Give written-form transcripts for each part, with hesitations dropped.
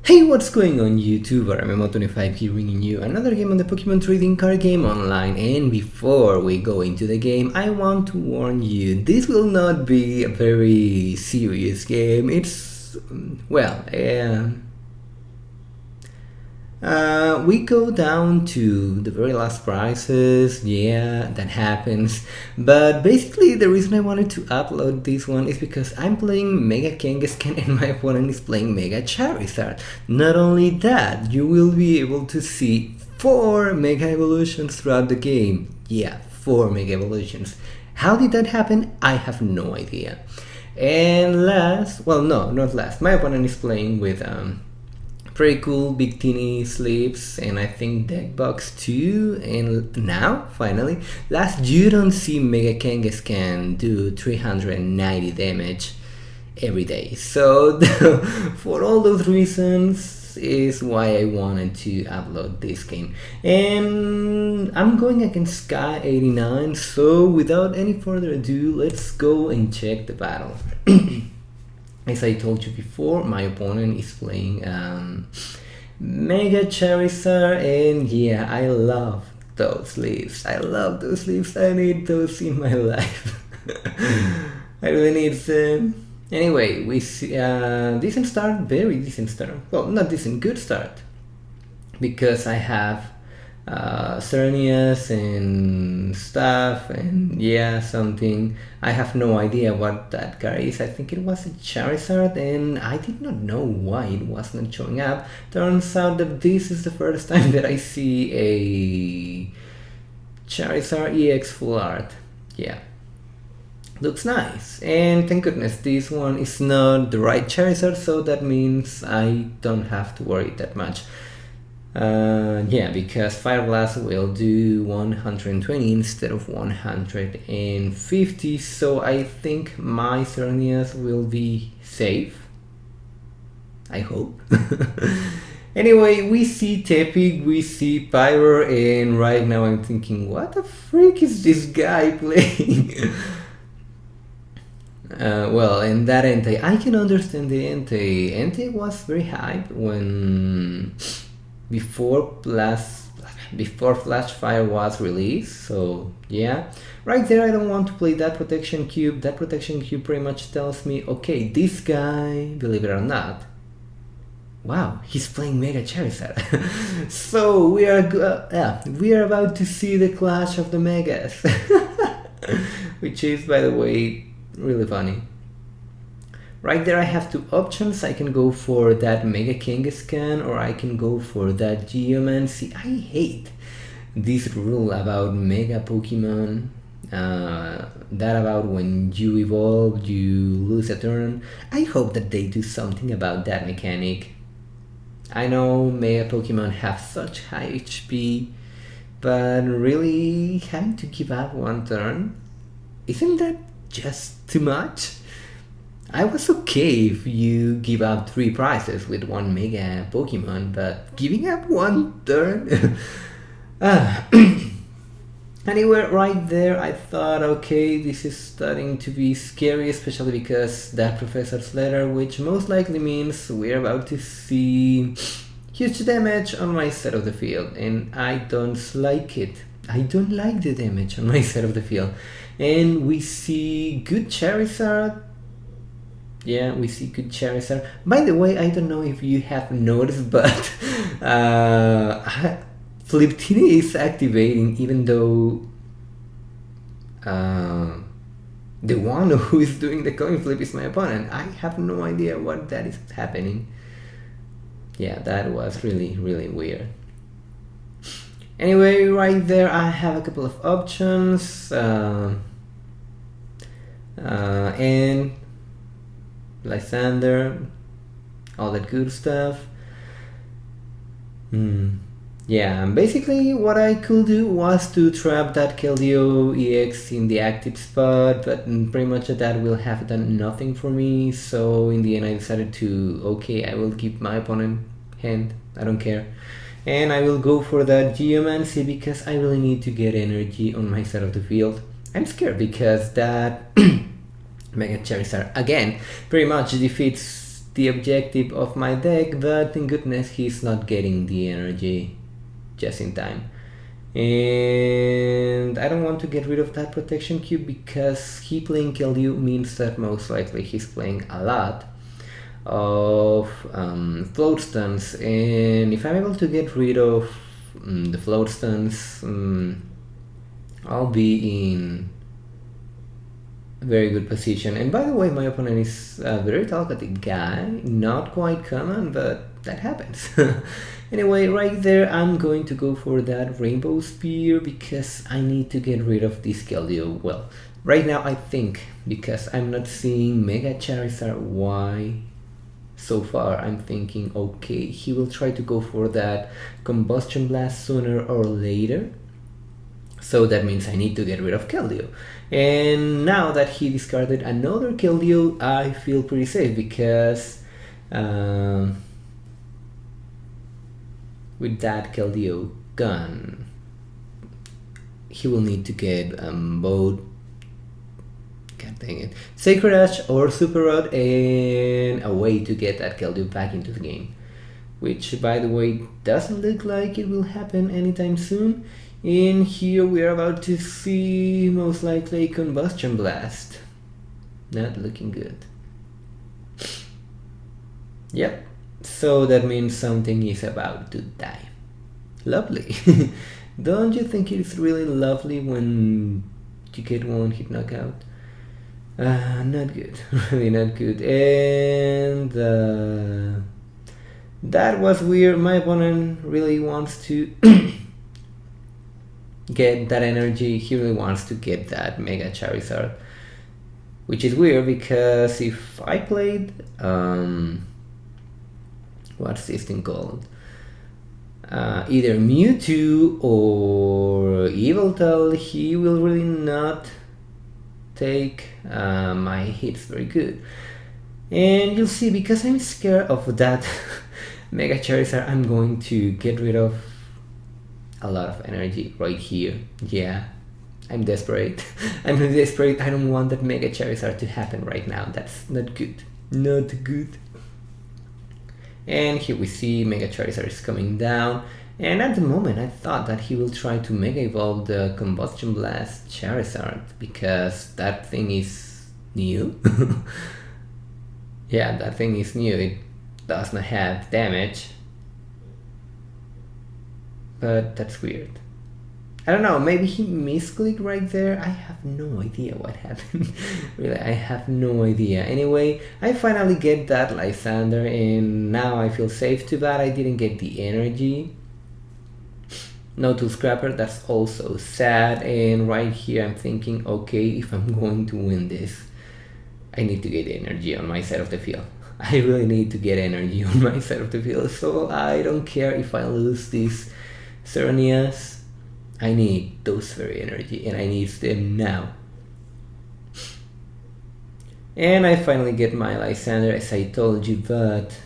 Hey, what's going on YouTube? I'm Mo25 here bringing you another game on the Pokemon Trading Card Game Online. And before we go into the game, I want to warn you, this will not be a very serious game. It's, we go down to the very last prices. Yeah, that happens. But basically the reason I wanted to upload this one is because I'm playing Mega Kangaskhan and my opponent is playing Mega Charizard. Not only that, you will be able to see 4 Mega Evolutions throughout the game. Yeah, 4 Mega Evolutions. How did that happen? I have no idea. And last, well no, not last, my opponent is playing with pretty cool Big Teeny Slips and I think Deck Box too. And now, finally, last you don't see Mega Kangaskhan do 390 damage every day. So for all those reasons is why I wanted to upload this game. And I'm going against Sky 89, so without any further ado, let's go and check the battle. As I told you before, my opponent is playing Mega Charizard, and yeah, I love those leaves. I love those leaves. I need those in my life. I really need them. Anyway, we see decent start, very decent start. Well, not decent, good start, because I have Cernias and stuff, and yeah, something. I have no idea what that card is. I think it was a Charizard, and I did not know why it was not showing up. Turns out that this is the first time that I see a Charizard EX full art. Yeah, looks nice, and thank goodness this one is not the right Charizard, so that means I don't have to worry that much. Yeah, because Fire Blast will do 120 instead of 150, so I think my Cernias will be safe. I hope. Anyway, we see Tepig, we see Pyro, and right now I'm thinking, what the freak is this guy playing? Well, and that Entei, I can understand the Entei. Entei was very hyped when before Flash Fire was released, so yeah. Right there, I don't want to play that protection cube. That protection cube pretty much tells me, okay, this guy, believe it or not, wow, he's playing Mega Charizard. So we are about to see the clash of the Megas, which is, by the way, really funny. Right there I have 2 options. I can go for that Mega Kangaskhan or I can go for that Geomancy. I hate this rule about Mega Pokemon. That about when you evolve, you lose a turn. I hope that they do something about that mechanic. I know Mega Pokemon have such high HP, but really having to give up 1 turn, isn't that just too much? I was okay if you give up 3 prizes with 1 Mega Pokemon, but giving up 1 turn? Anyway, right there I thought, okay, this is starting to be scary, especially because that Professor's Letter, which most likely means we're about to see huge damage on my side of the field, and I don't like it. I don't like the damage on my side of the field. And we see good Charizard. Yeah, we see good Charizard. By the way, I don't know if you have noticed, but Fliptini is activating, even though the one who is doing the coin flip is my opponent. I have no idea what that is happening. Yeah, that was really, really weird. Anyway, right there I have a couple of options, and Lysander, all that good stuff. Yeah, basically what I could do was to trap that Keldeo EX in the active spot, but pretty much that will have done nothing for me, so in the end I decided to, okay, I will keep my opponent hand, I don't care. And I will go for that Geomancy because I really need to get energy on my side of the field. I'm scared because that Mega Charizard again pretty much defeats the objective of my deck, but thank goodness he's not getting the energy just in time. And I don't want to get rid of that protection cube because he playing Kill You means that most likely he's playing a lot of float stuns, and if I'm able to get rid of the float stuns, I'll be in a very good position. And by the way, my opponent is a very talkative guy, not quite common, but that happens. Anyway, right there I'm going to go for that Rainbow Spear because I need to get rid of this Keldeo. Well, right now I think, because I'm not seeing Mega Charizard, why so far I'm thinking, okay, he will try to go for that Combustion Blast sooner or later, so that means I need to get rid of Keldeo. And now that he discarded another Keldeo, I feel pretty safe because with that Keldeo gun, he will need to get both, god dang it, Sacred Ash or Super Rod, and a way to get that Keldeo back into the game, which by the way doesn't look like it will happen anytime soon. And here we are about to see most likely Combustion Blast. Not looking good. Yep, so that means something is about to die. Lovely. Don't you think it's really lovely when you get one hit knockout? Not good. Really not good. And that was weird. My opponent really wants to get that energy. He really wants to get that Mega Charizard, which is weird because if I played what's this thing called, either Mewtwo or Yveltal, he will really not take my hits very good. And you'll see, because I'm scared of that Mega Charizard, I'm going to get rid of a lot of energy right here. Yeah, I'm desperate. I'm really desperate. I don't want that Mega Charizard to happen right now. That's not good. Not good. And here we see Mega Charizard is coming down. And at the moment I thought that he will try to Mega Evolve the Combustion Blast Charizard because that thing is new. Yeah, that thing is new. It does not have damage. But that's weird. I don't know, maybe he misclicked right there. I have no idea what happened. Really, I have no idea. Anyway, I finally get that Lysander and now I feel safe. Too bad I didn't get the energy. No Tool Scrapper, that's also sad. And right here I'm thinking, okay, if I'm going to win this, I need to get energy on my side of the field. I really need to get energy on my side of the field. So I don't care if I lose this Cernias. I need those very energy and I need them now. And I finally get my Lysander, as I told you, but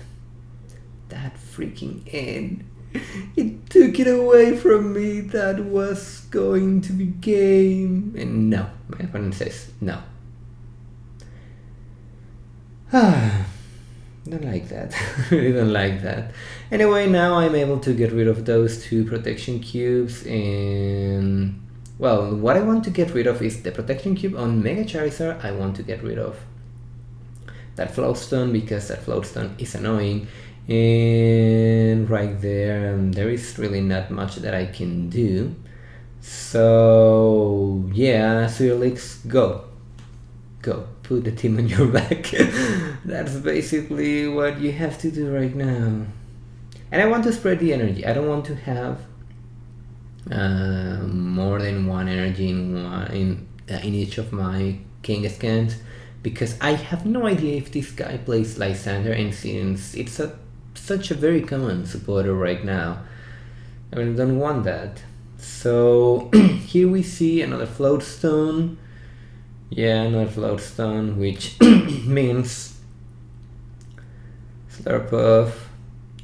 that freaking end, it took it away from me. That was going to be game. And no, my opponent says no. Don't like that. Really don't like that. Anyway, now I'm able to get rid of those two protection cubes, and well, what I want to get rid of is the protection cube on Mega Charizard. I want to get rid of that Float Stone because that Float Stone is annoying, and right there there is really not much that I can do. So yeah, Swirlix, go. Put the team on your back. That's basically what you have to do right now. And I want to spread the energy. I don't want to have more than one energy in each of my Kangaskans, because I have no idea if this guy plays Lysander, and since it's such a very common supporter right now, I really don't want that. So here we see another Float Stone. Yeah, another Float Stone, which means Slurpuff,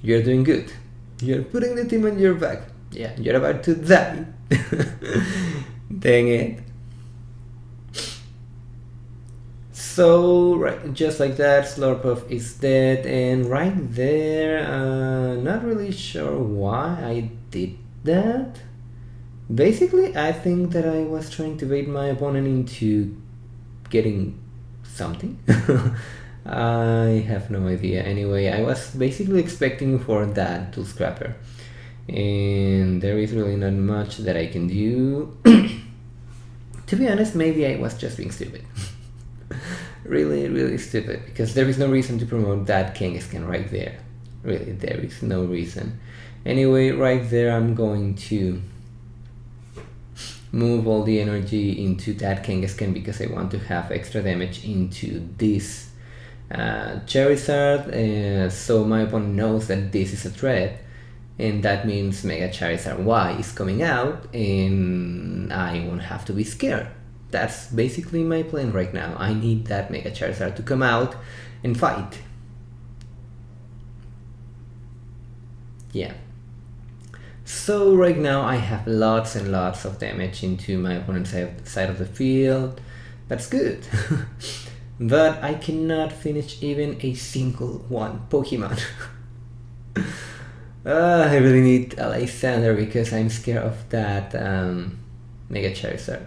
you're doing good. You're putting the team on your back. Yeah, you're about to die. Dang it. So right, just like that, Slurpuff is dead, and right there, not really sure why I did that. Basically, I think that I was trying to bait my opponent into getting something. I have no idea. Anyway, I was basically expecting for that to Scrapper, and there is really not much that I can do. To be honest, maybe I was just being stupid. Really stupid, because there is no reason to promote that Kangaskhan right there. Really, there is no reason. Anyway, right there I'm going to move all the energy into that Kangaskhan because I want to have extra damage into this Charizard, so my opponent knows that this is a threat, and that means Mega Charizard Y is coming out and I won't have to be scared. That's basically my plan right now. I need that Mega Charizard to come out and fight. Yeah. So right now I have lots and lots of damage into my opponent's side of the field. That's good. But I cannot finish even a single one Pokemon. I really need Alexander because I'm scared of that Mega Charizard.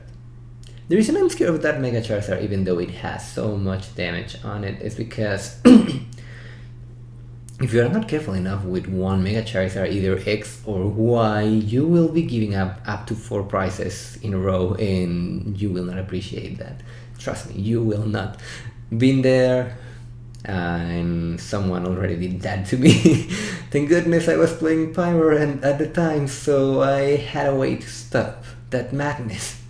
The reason I'm scared of that Mega Charizard, even though it has so much damage on it, is because if you are not careful enough with one Mega Charizard, either X or Y, you will be giving up to 4 prizes in a row, and you will not appreciate that. Trust me, you will not. Been there, and someone already did that to me. Thank goodness I was playing Pyro and at the time, so I had a way to stop that madness.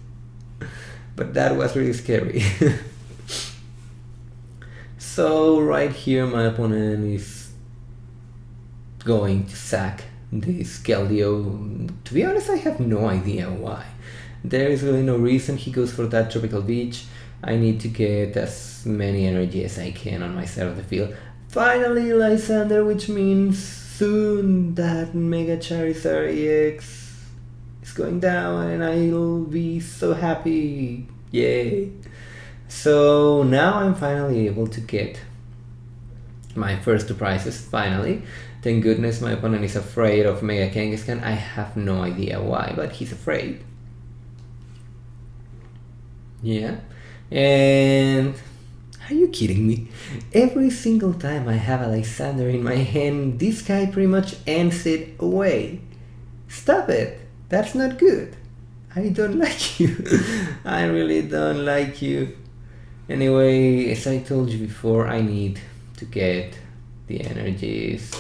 But that was really scary. So right here my opponent is going to sack this Keldeo. To be honest, I have no idea why. There is really no reason. He goes for that Tropical Beach. I need to get as many energy as I can on my side of the field. Finally Lysander, which means soon that Mega Charizard EX is going down and I'll be so happy. Yay. So now I'm finally able to get my first 2 prizes, finally. Thank goodness my opponent is afraid of Mega Kangaskhan. I have no idea why, but he's afraid. Yeah. And are you kidding me? Every single time I have Alexander in my hand, this guy pretty much ends it away. Stop it. That's not good. I don't like you. I really don't like you. Anyway, as I told you before, I need to get the energies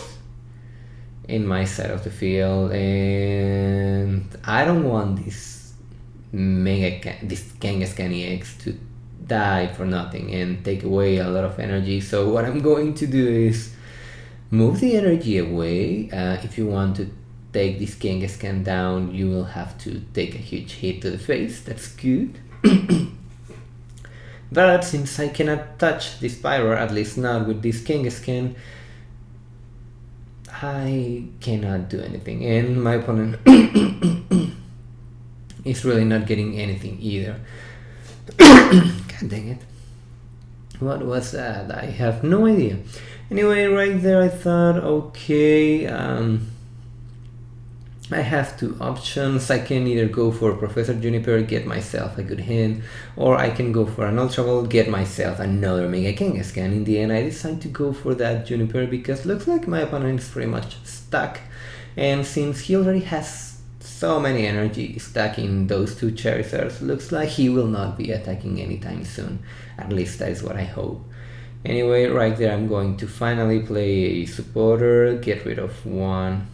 in my side of the field, and I don't want this Kangaskhan EX to die for nothing and take away a lot of energy. So what I'm going to do is move the energy away. If you want to take this Kangaskhan down, you will have to take a huge hit to the face. That's good. But since I cannot touch this Pyro, at least not with this Kangaskhan, I cannot do anything, and my opponent is really not getting anything either. God dang it. What was that? I have no idea. Anyway, right there I thought, okay, I have 2 options. I can either go for Professor Juniper, get myself a good hand, or I can go for an Ultra Ball, get myself another Mega Kangaskhan. In the end, I decided to go for that Juniper because looks like my opponent is pretty much stuck, and since he already has so many energy stuck in those 2 Charizards, looks like he will not be attacking anytime soon. At least that is what I hope. Anyway, right there I'm going to finally play a supporter, get rid of 1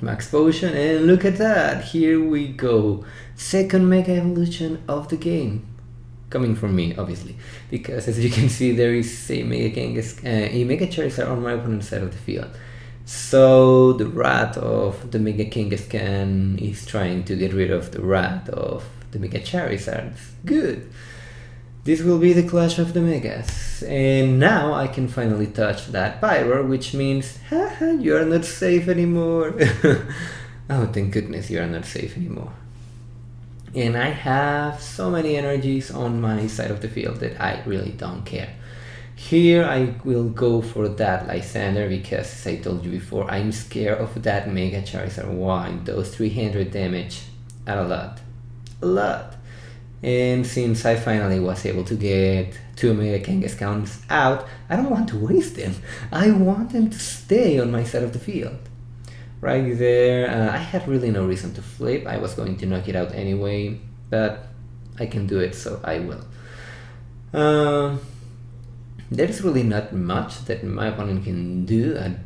Max Potion, and look at that, here we go. Second Mega Evolution of the game. Coming from me, obviously, because as you can see there is a Mega Charizard on my opponent's side of the field. So the rat of the Mega Kangaskhan is trying to get rid of the rat of the Mega Charizard. Good. This will be the clash of the Megas. And now I can finally touch that Pyro, which means, haha, you are not safe anymore. Oh, thank goodness you are not safe anymore. And I have so many energies on my side of the field that I really don't care. Here I will go for that Lysander because, as I told you before, I'm scared of that Mega Charizard 1. Those 300 damage are a lot. A lot. And since I finally was able to get 2 Mega Kangaskhan out, I don't want to waste them. I want them to stay on my side of the field. Right there, I had really no reason to flip. I was going to knock it out anyway, but I can do it, so I will. There's really not much that my opponent can do at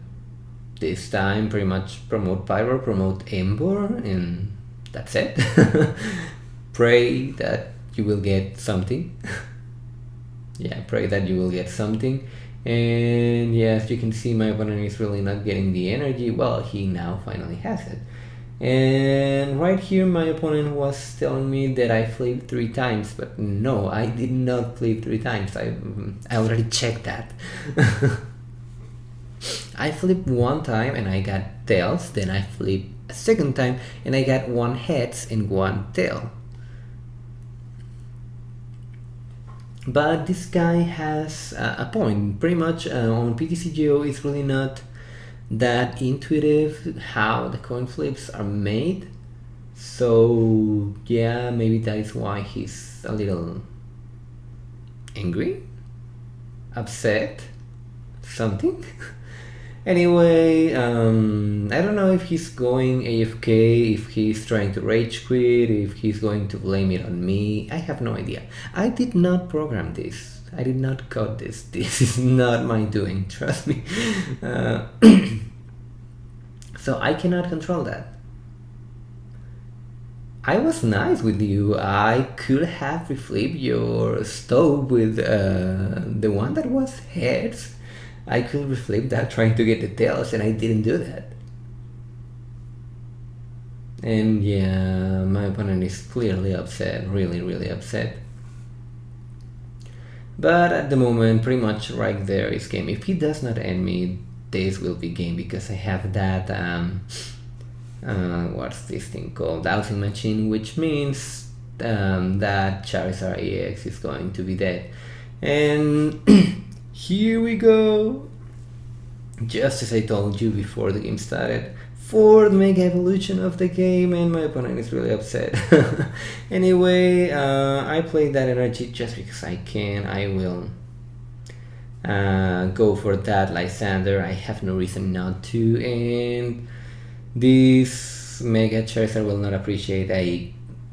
this time. Pretty much promote Pyro, promote Ember, and that's it. Pray that you will get something. Yeah, pray that you will get something. And yeah, as you can see, my opponent is really not getting the energy. Well, he now finally has it. And right here, my opponent was telling me that I flipped 3 times, but no, I did not flip 3 times. I already checked that. I flipped 1 time and I got tails, then I flipped a 2nd time and I got 1 heads and 1 tail. But this guy has a point. Pretty much on PTCGO it's really not that intuitive how the coin flips are made. So yeah, maybe that is why he's a little angry, upset, something. Anyway, I don't know if he's going AFK, if he's trying to rage quit, if he's going to blame it on me. I have no idea. I did not program this. I did not code this. This is not my doing, trust me. So I cannot control that. I was nice with you. I could have reflipped your stove with the one that was heads. I could reflip that trying to get the tails, and I didn't do that. And yeah, my opponent is clearly upset, really upset. But at the moment, pretty much right there is game. If he does not end me, this will be game, because I have that, what's this thing called? Dowsing machine, which means that Charizard EX is going to be dead. And here we go. Just as I told you before the game started, 4th Mega Evolution of the game, and my opponent is really upset. Anyway, I played that energy just because I can. I will go for that Lysander. I have no reason not to, and this Mega Charizard will not appreciate a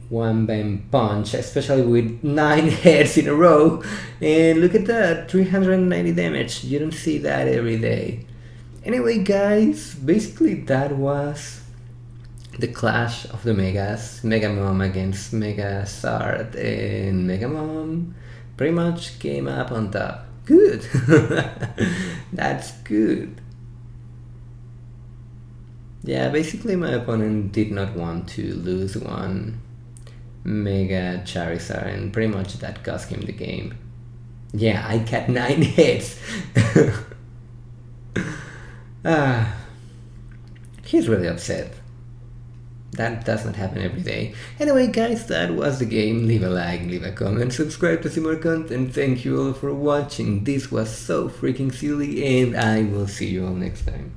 one-bang punch, especially with 9 heads in a row. And look at that, 390 damage. You don't see that every day. Anyway guys, basically that was the clash of the Megas. Mega Mom against Mega Zard, and Mega Mom pretty much came up on top. Good. That's good. Yeah, basically my opponent did not want to lose one Mega Charizard, and pretty much that cost him the game. Yeah, I got 9 hits. He's really upset. That does not happen every day. Anyway guys, that was the game. Leave a like, leave a comment, subscribe to see more content. Thank you all for watching. This was so freaking silly, and I will see you all next time.